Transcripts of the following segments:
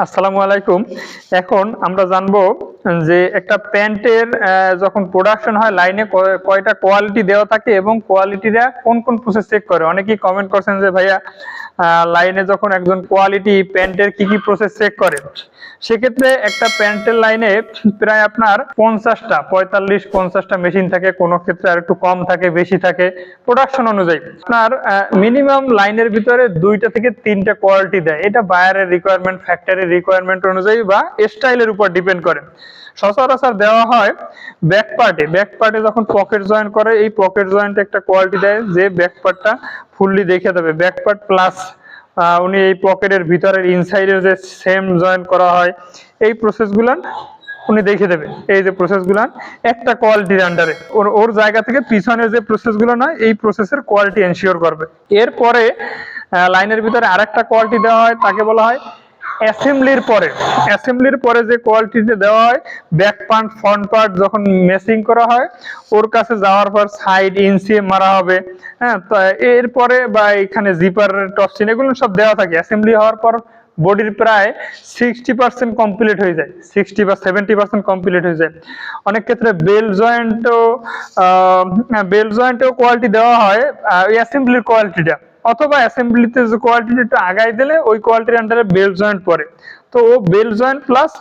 আসসালামু আলাইকুম। এখন আমরা জানবো যে একটা প্যান্টের যখন প্রোডাকশন হয় লাইনে কয়টা কোয়ালিটি দেওয়া থাকে এবং কোয়ালিটিরা কোন কোন প্রসেস চেক করে। অনেকেই কমেন্ট করছেন যে ভাইয়া লাইনে যখন একজন কোয়ালিটি প্যান্টের কি কি প্রসেস চেক করে। সেক্ষেত্রে একটা প্যান্টের লাইনে প্রায় আপনার 45টা মেশিন থাকে, কোনো ক্ষেত্রে আর একটু কম থাকে, বেশি থাকে প্রোডাকশন অনুযায়ী। আপনার মিনিমাম লাইনের ভিতরে 2টা থেকে 3টা কোয়ালিটি দেয়। এটা বায়ারের রিকোয়ারমেন্ট, ফ্যাক্টরির রিকোয়ারমেন্ট অনুযায়ী বা স্টাইলের উপর ডিপেন্ড করে। সচরাচর দেওয়া হয় ব্যাক পার্টে যখন পকেট জয়েন করে, এই পকেট জয়েন্টে একটা কোয়ালিটি দেয় যে ব্যাক পার্টটা ফুললি দেখে দেবে। ব্যাক পার্ট প্লাস উনি এই পকেটের ভিতরের ইনসাইডের যে সেম জয়েন করা হয়, এই প্রসেসগুলো উনি দেখে দেবে। এই যে প্রসেসগুলো একটা কোয়ালিটির আন্ডারে ওর জায়গা থেকে পিছনের যে প্রসেসগুলো নয়, এই প্রসেসের কোয়ালিটি এনশিওর করবে। এরপরে লাইনের ভিতরে আরেকটা কোয়ালিটি দেওয়া হয়, তাকে বলা হয় অ্যাসেম্বলির পরে যে কোয়ালিটিতে দেওয়া হয় ব্যাক পার্ট ফ্রন্ট পার্ট যখন মেসিং করা হয়, ওর কাছে যাওয়ার পর সাইড ইনসিএম মারা হবে। হ্যাঁ, তো এরপরে বা এখানে জিপার টপসিন এগুলো সব দেওয়া থাকে। অ্যাসেম্বলি হওয়ার পর বডির প্রায় 60% কমপ্লিট হয়ে যায়, 60 বা 70% কমপ্লিট হয়ে যায়। অনেক ক্ষেত্রে বেল জয়েন্টেও কোয়ালিটি দেওয়া হয় অ্যাসেম্বলির কোয়ালিটিটা, অথবা অ্যাসেম্বলিতে যে কোয়ালিটিটা একটু আগাই দিলে ওই কোয়ালিটির আন্ডারে বেল জয়েন্ট পড়ে। তো ও bell joint plus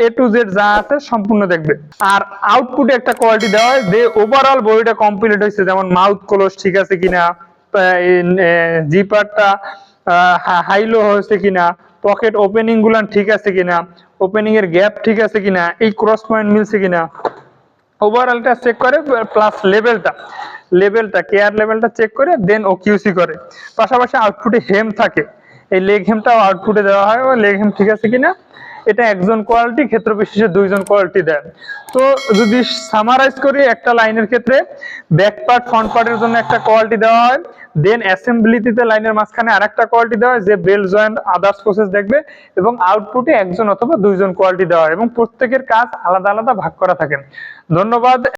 A to Z যা আছে সম্পূর্ণ দেখবে। আর আউটপুটে একটা কোয়ালিটি দেওয়া হয় যে ওভারঅল বডিটা কমপ্লিট হয়েছে, যেমন মাউথ ক্লোজ ঠিক আছে কিনা, জিপারটা হাইলো হয়েছে কিনা, পকেট ওপেনিং গুলা ঠিক আছে কিনা, ওপেনিং এর গ্যাপ ঠিক আছে কিনা, এই ক্রস পয়েন্ট মিলছে কিনা, ওভারঅলটা চেক করে। প্লাস লেভেলটা কেয়ার লেভেলটা চেক করে দেন ও কিউসি করে। পাশাপাশি আউটপুটে হেম থাকে, এই লেগ হেমটাও আউটপুটে দেওয়া হয়, ও লেগ হেম ঠিক আছে কিনা। এটা একজন কোয়ালিটি, ক্ষেত্র বিশেষে 2জন কোয়ালিটি দেয়। তো যদি সামারাইজ করি, একটা লাইনের ক্ষেত্রে ব্যাক পার্ট ফ্রন্ট পার্টের জন্য একটা কোয়ালিটি দেওয়া হয়, দেন অ্যাসেম্বলিতে লাইনের মাঝখানে আরেকটা কোয়ালিটি দেওয়া হয় যে বেল জয়েন্ট আদার্স প্রসেস দেখবে, এবং আউটপুটে একজন অথবা 2জন কোয়ালিটি দেওয়া হয়, এবং প্রত্যেকের কাজ আলাদা আলাদা ভাগ করা থাকে। ধন্যবাদ।